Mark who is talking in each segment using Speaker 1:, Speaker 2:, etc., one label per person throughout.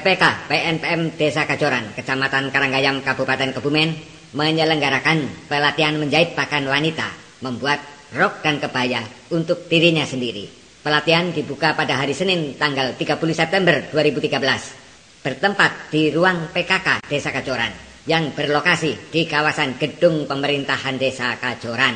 Speaker 1: TPK PNPM Desa Kajoran, Kecamatan Karanggayam, Kabupaten Kebumen menyelenggarakan pelatihan menjahit pakaian wanita, membuat rok dan kebaya untuk dirinya sendiri. Pelatihan dibuka pada hari Senin tanggal 30 September 2013 bertempat di ruang PKK Desa Kajoran yang berlokasi di kawasan gedung pemerintahan Desa Kajoran.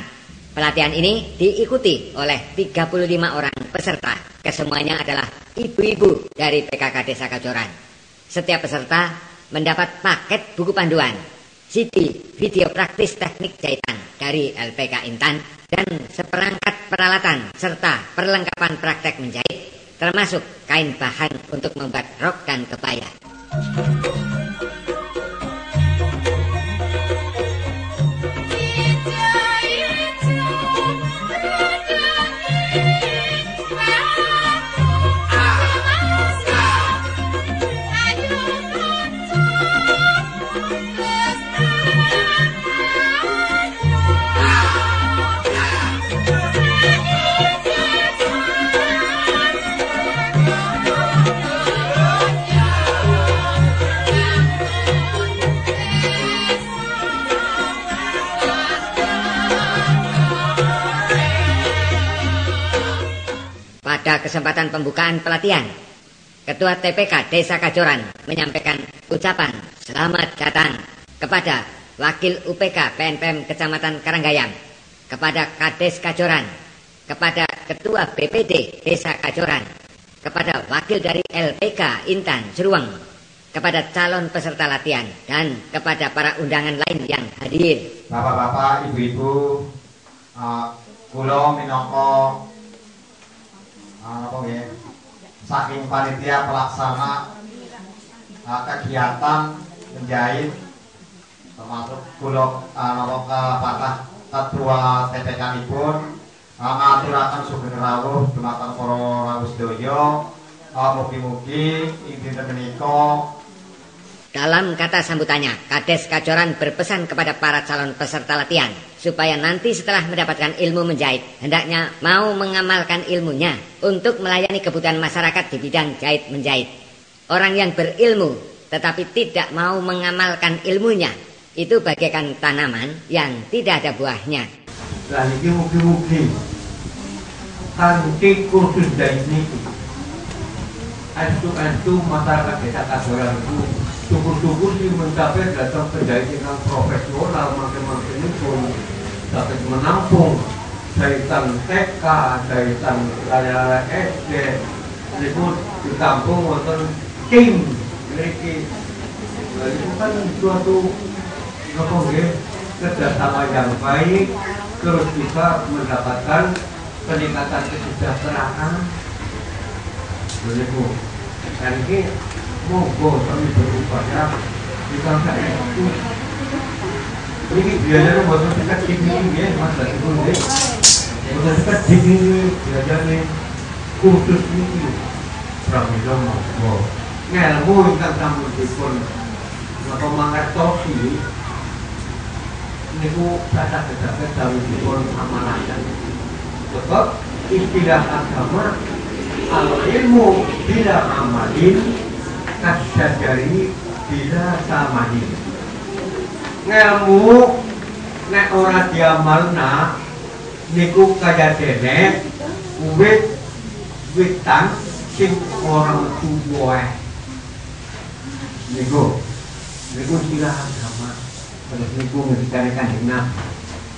Speaker 1: Pelatihan ini diikuti oleh 35 orang peserta. Kesemuanya adalah ibu-ibu dari PKK Desa Kajoran. Setiap peserta mendapat paket buku panduan, CD, video praktis teknik jahitan dari LPK Intan, dan seperangkat peralatan serta perlengkapan praktek menjahit, termasuk kain bahan untuk membuat rok dan kebaya. Pada kesempatan pembukaan pelatihan, Ketua TPK Desa Kajoran menyampaikan ucapan selamat datang kepada Wakil UPK PNPM Kecamatan Karanggayam, kepada Kades Kajoran, kepada Ketua BPD Desa Kajoran, kepada Wakil dari LPK Intan Jeruang, kepada calon peserta latihan, dan kepada para undangan lain yang hadir.
Speaker 2: Bapak-bapak, ibu-ibu, kula minangka saking panitia pelaksana kegiatan menjahit, termasuk kula kepada ketua TPK pun ngaturaken sugeng rawuh dumateng para rawuh sedaya. Mugi-mugi ing dinten menika.
Speaker 1: Dalam kata sambutannya, Kades Kajoran berpesan kepada para calon peserta latihan supaya nanti setelah mendapatkan ilmu menjahit, hendaknya mau mengamalkan ilmunya untuk melayani kebutuhan masyarakat di bidang jahit menjahit. Orang yang berilmu tetapi tidak mau mengamalkan ilmunya, itu bagaikan tanaman yang tidak ada buahnya.
Speaker 3: Lah iki mugi-mugi kanthi kursus jahit niki astu masyarakat Desa Kajoran itu syukur-syukur sih mencapai datang penjahit yang profesional, makin-makin itu dapat menampung jahitan TK, jahitan layar SD, itu ditampung wonten tim memiliki. Itu kan suatu kerjasama yang baik, terus bisa mendapatkan peningkatan kesejahteraan. Begitu. Dan ini monggo kami berupaya kita itu. Ini biayanya buat kita tinggi ya, Mas dari pun deh. Buat kita tinggi biayanya khusus ini. Pramila monggo. Ngelmu ingkang sampun dipun napa mangertosi niku kata-kata dawuhipun amalaken. Sebab istilah agama al-ilmu bila amalin kasyajari bila samahin. Ngelmu nek ora diamalna niku kaya dene witan sing ora tuwa. Niku istilah agama. Terus niku ngendikane Kanjeng Nabi.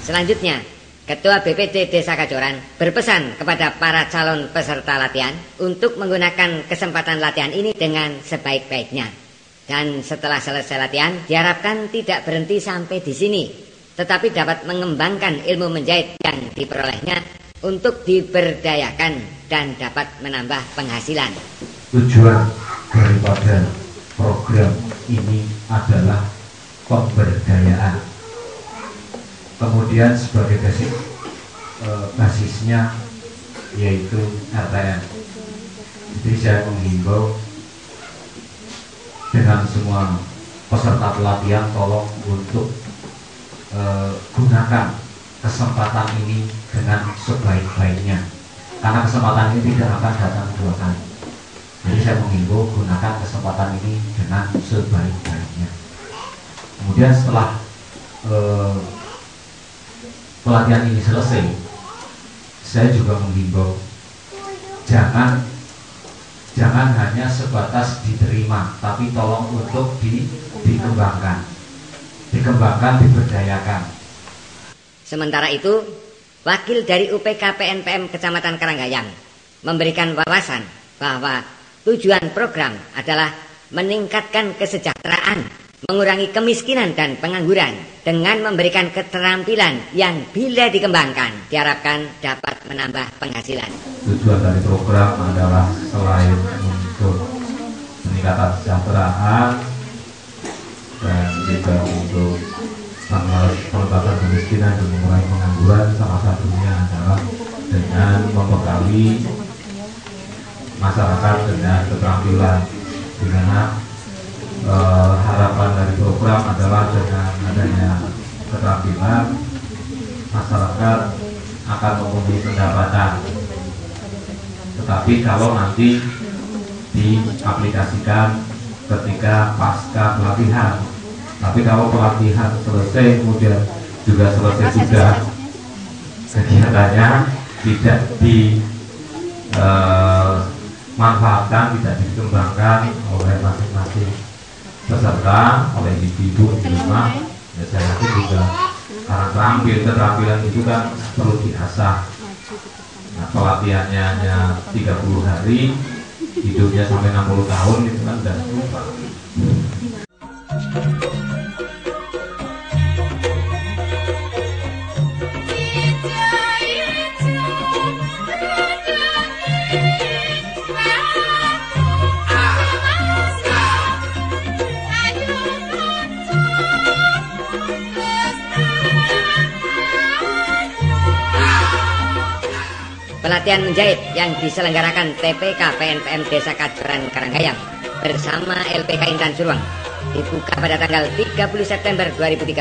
Speaker 1: Selanjutnya, Ketua BPD Desa Kajoran berpesan kepada para calon peserta latihan untuk menggunakan kesempatan latihan ini dengan sebaik-baiknya. Dan setelah selesai latihan, diharapkan tidak berhenti sampai di sini, tetapi dapat mengembangkan ilmu menjahit yang diperolehnya untuk diberdayakan dan dapat menambah penghasilan.
Speaker 4: Tujuan daripada program ini adalah pemberdayaan. Kemudian sebagai basisnya yaitu RTM. Jadi saya menghimbau dengan semua peserta pelatihan tolong untuk gunakan kesempatan ini dengan sebaik-baiknya, karena kesempatan ini tidak akan datang dua kali. Jadi saya menghimbau gunakan kesempatan ini dengan sebaik-baiknya. Kemudian setelah pelatihan ini selesai, saya juga menghimbau jangan hanya sebatas diterima, tapi tolong untuk dikembangkan, diberdayakan.
Speaker 1: Sementara itu, wakil dari UPK PNPM Kecamatan Karanggayam memberikan wawasan bahwa tujuan program adalah meningkatkan kesejahteraan, mengurangi kemiskinan dan pengangguran dengan memberikan keterampilan yang bila dikembangkan diharapkan dapat menambah penghasilan.
Speaker 4: Tujuan dari program adalah selain untuk peningkatan kesejahteraan dan juga untuk pengentasan kemiskinan dan mengurangi pengangguran, salah satunya adalah dengan membekali masyarakat dengan keterampilan, di mana harapan dari program adalah dengan adanya keterampilan masyarakat akan mempunyai pendapatan. Tetapi kalau nanti diaplikasikan ketika pasca pelatihan, tapi kalau pelatihan selesai kemudian juga selesai sudah kegiatannya tidak dimanfaatkan, tidak dikembangkan oleh masing-masing peserta, oleh ibu-ibu di rumah, ya saya yakin juga karena keterampilan itu kan perlu diasah. Nah, pelatihannya hanya 30 hari, hidupnya sampai 60 tahun itu kan sudah lupa.
Speaker 1: Pelatihan menjahit yang diselenggarakan TPK PNPM Desa Kajoran Karanggayam bersama LPK Intan Suruang dibuka pada tanggal 30 September 2013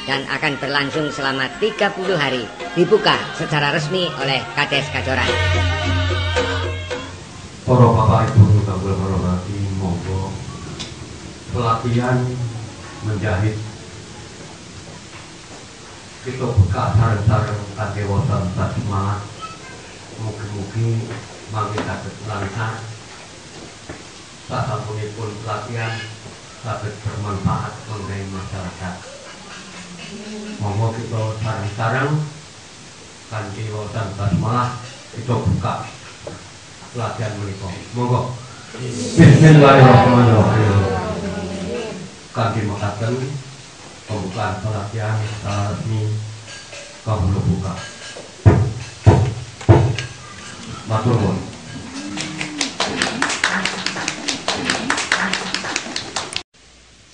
Speaker 1: dan akan berlangsung selama 30 hari, dibuka secara resmi oleh Kades Kajoran.
Speaker 3: Para Bapak Ibu kang kula hormati, monggo pelatihan menjahit kita buka sareng-sareng kanthi wonten semangat. Mugi-mugi mangke saged lancar sasampunipun pelatihan saged bermanfaat kangge masyarakat. Monggo kita sareng-sareng kanthi wonten basmalah kita buka pelatihan menika. Monggo. Bismillahirrahmanirrahim. Kanthi mekaten pembukaan pelatihan secara resmi kawula buka. Matur nuwun.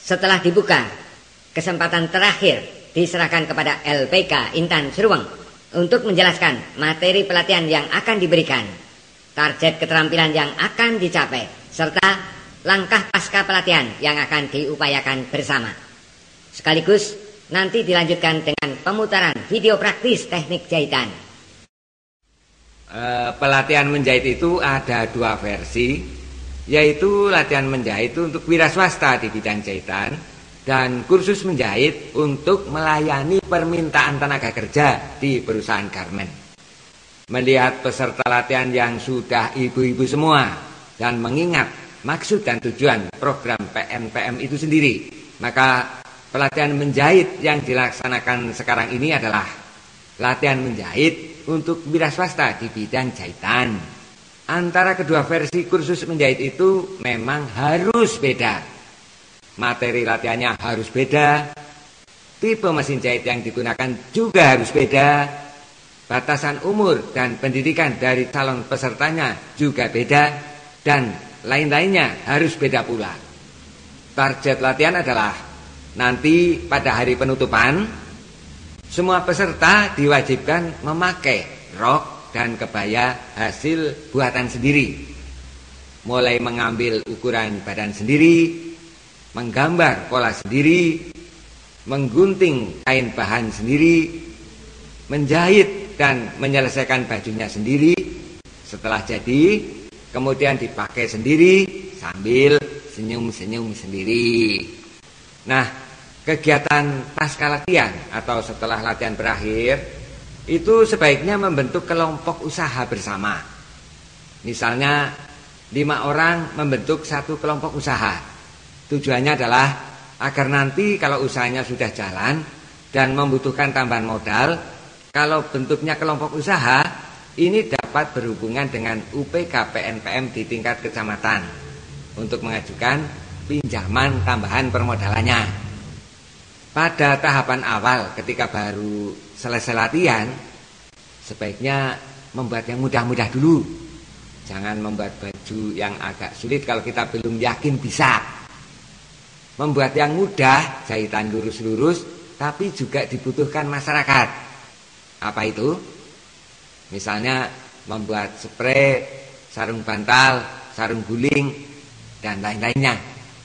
Speaker 1: Setelah dibuka, kesempatan terakhir diserahkan kepada LPK Intan Suruang untuk menjelaskan materi pelatihan yang akan diberikan, target keterampilan yang akan dicapai, serta langkah pasca pelatihan yang akan diupayakan bersama. Sekaligus nanti dilanjutkan dengan pemutaran video praktis teknik jahitan.
Speaker 5: Pelatihan menjahit itu ada dua versi, yaitu latihan menjahit itu untuk wira swasta di bidang jahitan dan kursus menjahit untuk melayani permintaan tenaga kerja di perusahaan garmen. Melihat peserta latihan yang sudah ibu-ibu semua dan mengingat maksud dan tujuan program PNPM itu sendiri, maka pelatihan menjahit yang dilaksanakan sekarang ini adalah latihan menjahit untuk wira swasta di bidang jahitan. Antara kedua versi kursus menjahit itu memang harus beda. Materi latihannya harus beda. Tipe mesin jahit yang digunakan juga harus beda. Batasan umur dan pendidikan dari calon pesertanya juga beda. Dan lain-lainnya harus beda pula. Target latihan adalah nanti pada hari penutupan semua peserta diwajibkan memakai rok dan kebaya hasil buatan sendiri. Mulai mengambil ukuran badan sendiri, menggambar pola sendiri, menggunting kain bahan sendiri, menjahit dan menyelesaikan bajunya sendiri. Setelah jadi, kemudian dipakai sendiri sambil senyum-senyum sendiri. Nah, kegiatan pasca latihan atau setelah latihan berakhir itu sebaiknya membentuk kelompok usaha bersama. Misalnya 5 orang membentuk satu kelompok usaha. Tujuannya adalah agar nanti kalau usahanya sudah jalan dan membutuhkan tambahan modal, kalau bentuknya kelompok usaha, ini dapat berhubungan dengan UPK PNPM di tingkat kecamatan untuk mengajukan pinjaman tambahan permodalannya. Pada tahapan awal ketika baru selesai latihan, sebaiknya membuat yang mudah-mudah dulu. Jangan membuat baju yang agak sulit kalau kita belum yakin bisa. Membuat yang mudah, jahitan lurus-lurus, tapi juga dibutuhkan masyarakat. Apa itu? Misalnya membuat spray, sarung bantal, sarung guling, dan lain-lainnya.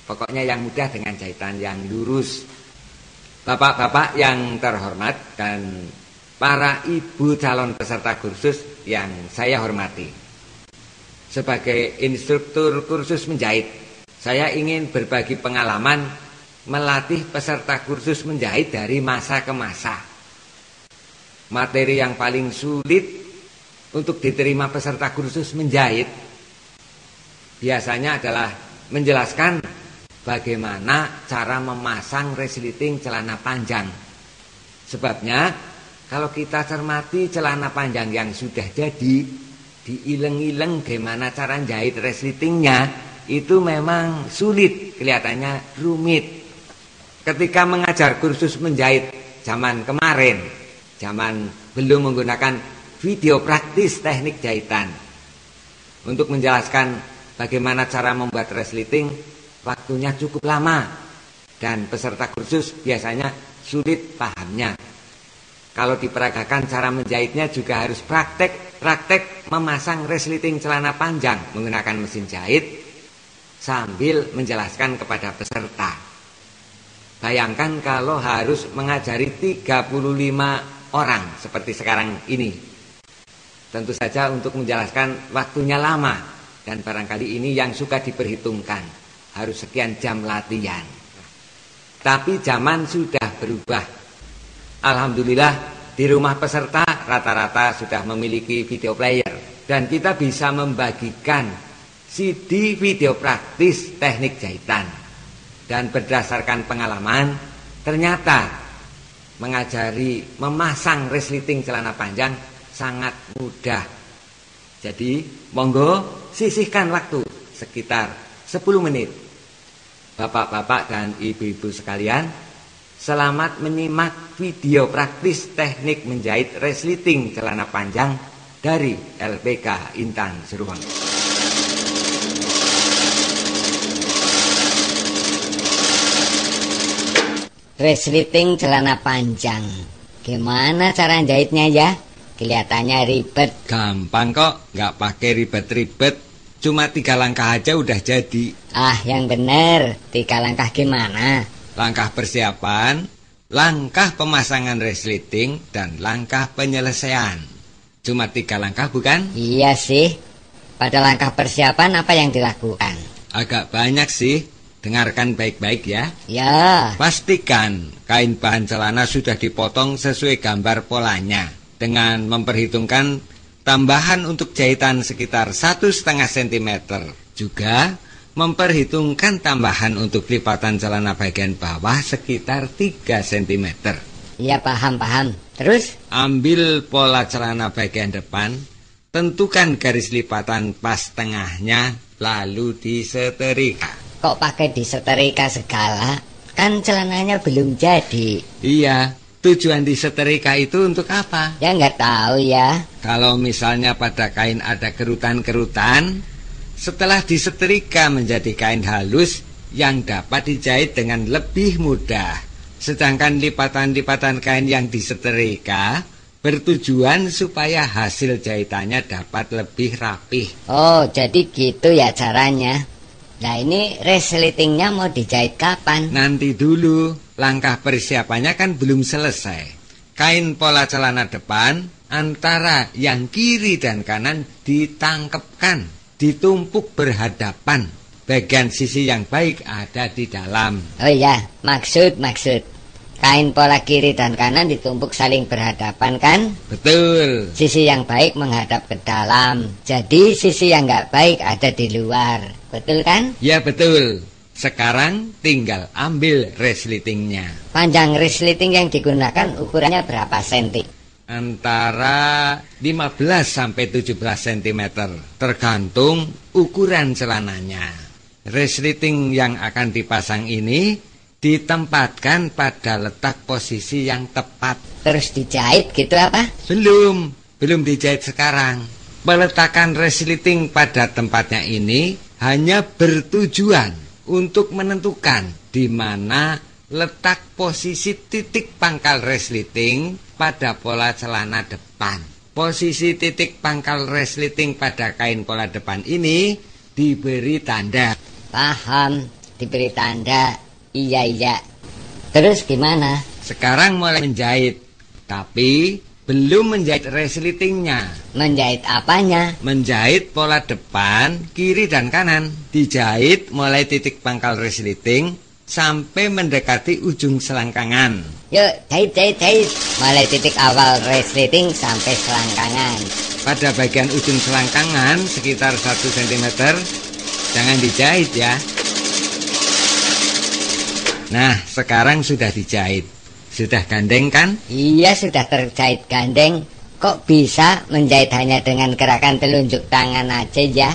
Speaker 5: Pokoknya yang mudah dengan jahitan yang lurus. Bapak-bapak yang terhormat dan para ibu calon peserta kursus yang saya hormati. Sebagai instruktur kursus menjahit, saya ingin berbagi pengalaman melatih peserta kursus menjahit dari masa ke masa. Materi yang paling sulit untuk diterima peserta kursus menjahit biasanya adalah menjelaskan bagaimana cara memasang resleting celana panjang. Sebabnya kalau kita cermati celana panjang yang sudah jadi, diileng-ileng bagaimana cara jahit resletingnya, itu memang sulit, kelihatannya rumit. Ketika mengajar kursus menjahit zaman kemarin, zaman belum menggunakan video praktis teknik jahitan, untuk menjelaskan bagaimana cara membuat resleting, waktunya cukup lama dan peserta kursus biasanya sulit pahamnya. Kalau diperagakan cara menjahitnya juga harus praktek memasang resleting celana panjang menggunakan mesin jahit sambil menjelaskan kepada peserta. Bayangkan kalau harus mengajari 35 orang seperti sekarang ini. Tentu saja untuk menjelaskan waktunya lama dan barangkali ini yang suka diperhitungkan. Harus sekian jam latihan. Tapi zaman sudah berubah. Alhamdulillah di rumah peserta rata-rata sudah memiliki video player. Dan kita bisa membagikan CD video praktis teknik jahitan. Dan berdasarkan pengalaman, ternyata mengajari memasang resleting celana panjang sangat mudah. Jadi monggo sisihkan waktu sekitar 10 menit. Bapak-bapak dan ibu-ibu sekalian, selamat menyimak video praktis teknik menjahit resleting celana panjang dari LPK Intan Seruang.
Speaker 1: Resleting celana panjang. Gimana cara jahitnya ya? Kelihatannya ribet.
Speaker 5: Gampang kok, nggak pakai ribet-ribet. Cuma 3 langkah aja udah jadi.
Speaker 1: Ah, yang bener. 3 langkah gimana?
Speaker 5: Langkah persiapan, langkah pemasangan resleting, dan langkah penyelesaian. Cuma 3 langkah bukan?
Speaker 1: Iya sih. Pada langkah persiapan apa yang dilakukan?
Speaker 5: Agak banyak sih. Dengarkan baik-baik ya.
Speaker 1: Ya.
Speaker 5: Pastikan kain bahan celana sudah dipotong sesuai gambar polanya, dengan memperhitungkan tambahan untuk jahitan sekitar 1,5 cm. Juga memperhitungkan tambahan untuk lipatan celana bagian bawah sekitar 3 cm.
Speaker 1: Iya, paham. Terus?
Speaker 5: Ambil pola celana bagian depan, tentukan garis lipatan pas tengahnya, lalu disetrika.
Speaker 1: Kok pakai disetrika segala? Kan celananya belum jadi.
Speaker 5: Iya, tujuan disetrika itu untuk apa?
Speaker 1: Ya nggak tahu ya.
Speaker 5: Kalau misalnya pada kain ada kerutan-kerutan, setelah disetrika menjadi kain halus yang dapat dijahit dengan lebih mudah. Sedangkan lipatan-lipatan kain yang disetrika bertujuan supaya hasil jahitannya dapat lebih rapih.
Speaker 1: Oh, jadi gitu ya caranya. Nah, ini resletingnya mau dijahit kapan?
Speaker 5: Nanti dulu, langkah persiapannya kan belum selesai. Kain pola celana depan antara yang kiri dan kanan ditangkepkan, ditumpuk berhadapan. Bagian sisi yang baik ada di dalam.
Speaker 1: Oh iya, maksud. Kain pola kiri dan kanan ditumpuk saling berhadapan kan?
Speaker 5: Betul.
Speaker 1: Sisi yang baik menghadap ke dalam. Jadi sisi yang nggak baik ada di luar. Betul kan?
Speaker 5: Ya betul. Sekarang tinggal ambil resletingnya.
Speaker 1: Panjang resleting yang digunakan ukurannya berapa senti?
Speaker 5: Antara 15 sampai 17 cm, tergantung ukuran celananya. Resleting yang akan dipasang ini ditempatkan pada letak posisi yang tepat.
Speaker 1: Terus dijahit gitu apa?
Speaker 5: Belum dijahit sekarang. Peletakan resleting pada tempatnya ini hanya bertujuan untuk menentukan di mana letak posisi titik pangkal resleting pada pola celana depan. Posisi titik pangkal resleting pada kain pola depan ini diberi tanda.
Speaker 1: Paham, diberi tanda. Iya. Terus gimana?
Speaker 5: Sekarang mulai menjahit, tapi belum menjahit resletingnya.
Speaker 1: Menjahit apanya?
Speaker 5: Menjahit pola depan, kiri dan kanan. Dijahit mulai titik pangkal resleting sampai mendekati ujung selangkangan.
Speaker 1: Yuk, jahit. Mulai titik awal resleting sampai selangkangan.
Speaker 5: Pada bagian ujung selangkangan sekitar 1 cm, jangan dijahit ya. Nah, sekarang sudah dijahit. Sudah gandeng kan?
Speaker 1: Iya, sudah terjahit gandeng. Kok bisa menjahit hanya dengan gerakan telunjuk tangan aja ya?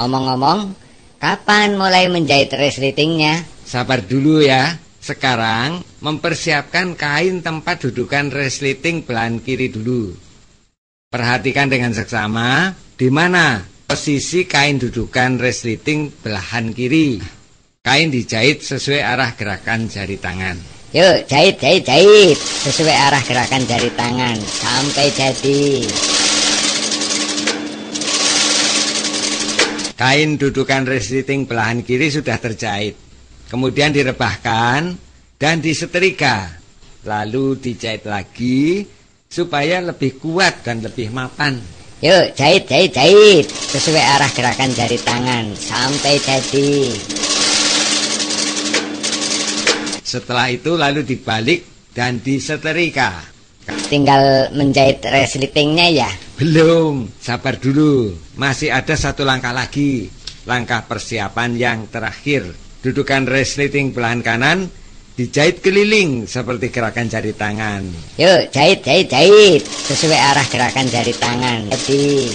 Speaker 1: Omong-omong, kapan mulai menjahit resletingnya?
Speaker 5: Sabar dulu ya. Sekarang mempersiapkan kain tempat dudukan resleting belahan kiri dulu. Perhatikan dengan seksama di mana posisi kain dudukan resleting belahan kiri. Kain dijahit sesuai arah gerakan jari tangan.
Speaker 1: Yuk, jahit. Sesuai arah gerakan jari tangan sampai jadi.
Speaker 5: Kain dudukan resleting belahan kiri sudah terjahit. Kemudian direbahkan dan disetrika. Lalu dijahit lagi supaya lebih kuat dan lebih mapan.
Speaker 1: Yuk, jahit. Sesuai arah gerakan jari tangan sampai jadi.
Speaker 5: Setelah itu lalu dibalik dan disetrika.
Speaker 1: Tinggal menjahit resletingnya ya?
Speaker 5: Belum, sabar dulu. Masih ada satu langkah lagi. Langkah persiapan yang terakhir. Dudukan resleting belahan kanan dijahit keliling seperti gerakan jari tangan.
Speaker 1: Yuk, jahit. Sesuai arah gerakan jari tangan. Jadi.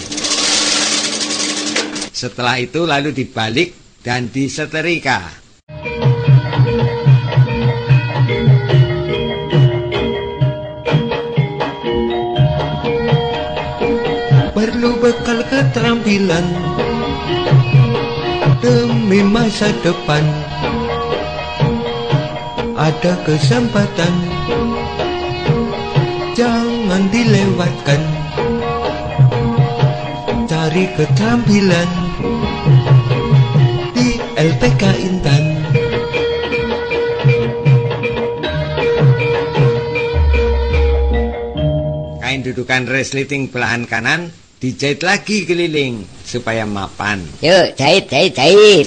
Speaker 5: Setelah itu lalu dibalik dan disetrika.
Speaker 6: Perlu bekal keterampilan demi masa depan. Ada kesempatan, jangan dilewatkan. Cari keterampilan di LPK Intan.
Speaker 5: Kain dudukan resleting belahan kanan dijahit lagi keliling supaya mapan.
Speaker 1: Yuk, jahit.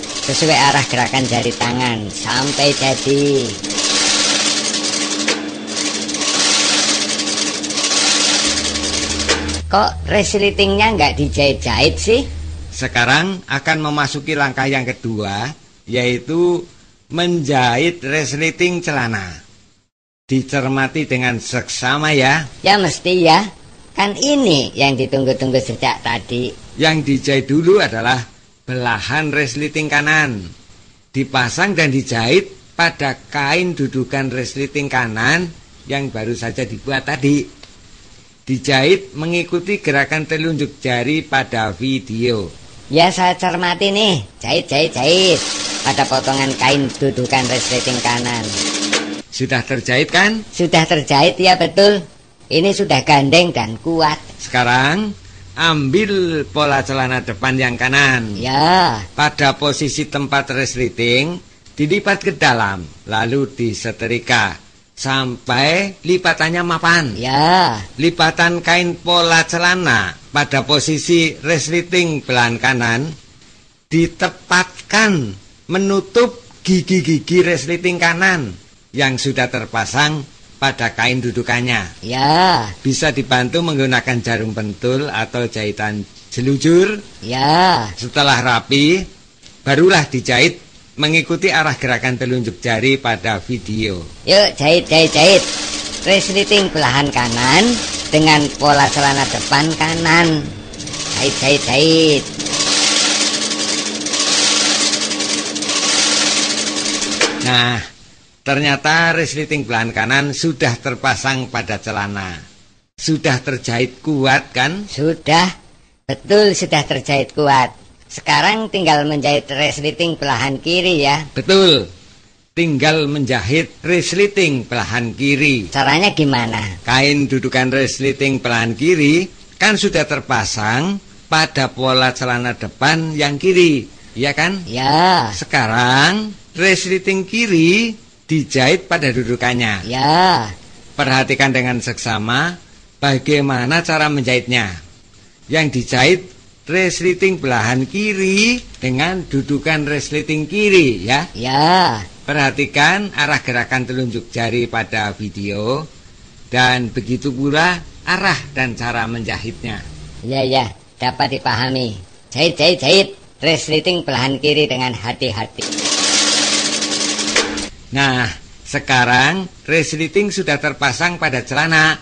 Speaker 1: Sesuai arah gerakan jari tangan sampai jadi. Kok resletingnya nggak dijahit-jahit sih?
Speaker 5: Sekarang akan memasuki langkah yang kedua, yaitu menjahit resleting celana. Dicermati dengan seksama ya.
Speaker 1: Ya mesti ya. Kan ini yang ditunggu-tunggu sejak tadi.
Speaker 5: Yang dijahit dulu adalah belahan resleting kanan. Dipasang dan dijahit pada kain dudukan resleting kanan yang baru saja dibuat tadi. Dijahit mengikuti gerakan telunjuk jari pada video.
Speaker 1: Ya, saya cermati nih. Jahit. Pada potongan kain dudukan resleting kanan.
Speaker 5: Sudah terjahit kan?
Speaker 1: Sudah terjahit ya, betul. Ini sudah gandeng dan kuat.
Speaker 5: Sekarang ambil pola celana depan yang kanan.
Speaker 1: Ya.
Speaker 5: Pada posisi tempat resleting dilipat ke dalam, lalu disetrika sampai lipatannya mapan.
Speaker 1: Ya.
Speaker 5: Lipatan kain pola celana pada posisi resleting belahan kanan ditepatkan menutup gigi-gigi resleting kanan yang sudah terpasang pada kain dudukannya.
Speaker 1: Ya.
Speaker 5: Bisa dibantu menggunakan jarum pentul atau jahitan jelujur.
Speaker 1: Ya.
Speaker 5: Setelah rapi, barulah dijahit mengikuti arah gerakan telunjuk jari pada video.
Speaker 1: Yuk, jahit. Resleting belahan kanan dengan pola celana depan kanan. Jahit.
Speaker 5: Nah, ternyata resleting belahan kanan sudah terpasang pada celana. Sudah terjahit kuat kan?
Speaker 1: Sudah, betul sudah terjahit kuat. Sekarang tinggal menjahit resleting belahan kiri ya.
Speaker 5: Betul. Tinggal menjahit resleting belahan kiri.
Speaker 1: Caranya gimana?
Speaker 5: Kain dudukan resleting belahan kiri kan sudah terpasang pada pola celana depan yang kiri, ya kan?
Speaker 1: Ya.
Speaker 5: Sekarang resleting kiri dijahit pada dudukannya.
Speaker 1: Ya.
Speaker 5: Perhatikan dengan seksama bagaimana cara menjahitnya. Yang dijahit resleting belahan kiri dengan dudukan resleting kiri, ya.
Speaker 1: Ya.
Speaker 5: Perhatikan arah gerakan telunjuk jari pada video dan begitu pula arah dan cara menjahitnya.
Speaker 1: Ya, dapat dipahami. Jahit. Resleting belahan kiri dengan hati-hati.
Speaker 5: Nah, sekarang resleting sudah terpasang pada celana,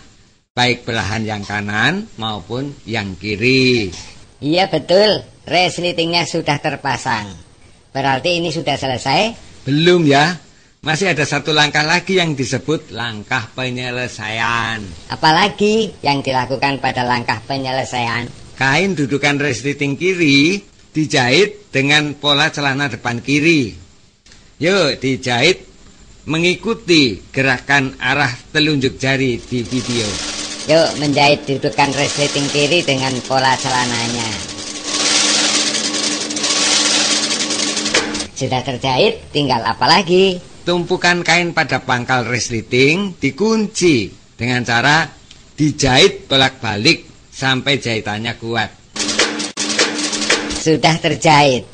Speaker 5: baik belahan yang kanan maupun yang kiri.
Speaker 1: Iya betul, resletingnya sudah terpasang. Berarti ini sudah selesai?
Speaker 5: Belum ya, masih ada satu langkah lagi yang disebut langkah penyelesaian.
Speaker 1: Apalagi yang dilakukan pada langkah penyelesaian?
Speaker 5: Kain dudukan resleting kiri dijahit dengan pola celana depan kiri. Yuk, dijahit mengikuti gerakan arah telunjuk jari di video.
Speaker 1: Yuk, menjahit dudukan resleting kiri dengan pola celananya. Sudah terjahit, tinggal apa lagi?
Speaker 5: Tumpukan kain pada pangkal resleting dikunci dengan cara dijahit bolak-balik sampai jahitannya kuat.
Speaker 1: Sudah terjahit.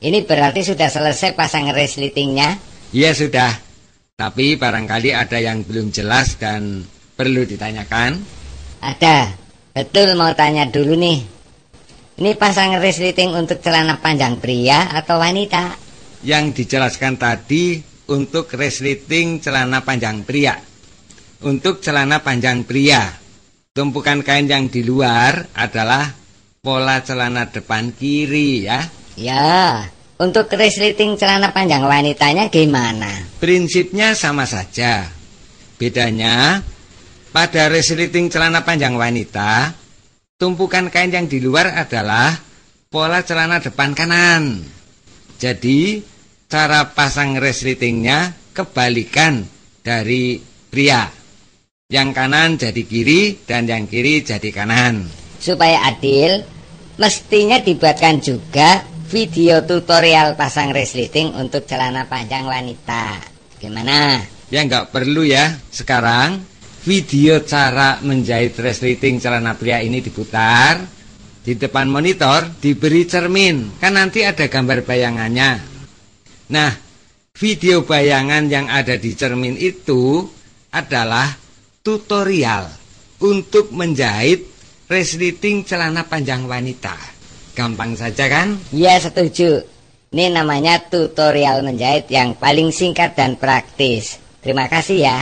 Speaker 1: Ini berarti sudah selesai pasang resletingnya?
Speaker 5: Iya sudah. Tapi barangkali ada yang belum jelas dan perlu ditanyakan.
Speaker 1: Ada. Betul, mau tanya dulu nih. Ini pasang resleting untuk celana panjang pria atau wanita?
Speaker 5: Yang dijelaskan tadi untuk resleting celana panjang pria. Untuk celana panjang pria, tumpukan kain yang di luar adalah pola celana depan kiri ya.
Speaker 1: Ya, untuk resleting celana panjang wanitanya gimana?
Speaker 5: Prinsipnya sama saja. Bedanya, pada resleting celana panjang wanita, tumpukan kain yang di luar adalah pola celana depan kanan. Jadi, cara pasang resletingnya kebalikan dari pria. Yang kanan jadi kiri dan yang kiri jadi kanan.
Speaker 1: Supaya adil, mestinya dibuatkan juga video tutorial pasang resleting untuk celana panjang wanita. Gimana?
Speaker 5: Ya nggak perlu ya. Sekarang video cara menjahit resleting celana pria ini diputar. Di depan monitor diberi cermin. Kan nanti ada gambar bayangannya. Nah, video bayangan yang ada di cermin itu adalah tutorial untuk menjahit resleting celana panjang wanita. Gampang saja kan?
Speaker 1: Ya, setuju. Ini namanya tutorial menjahit yang paling singkat dan praktis. Terima kasih ya.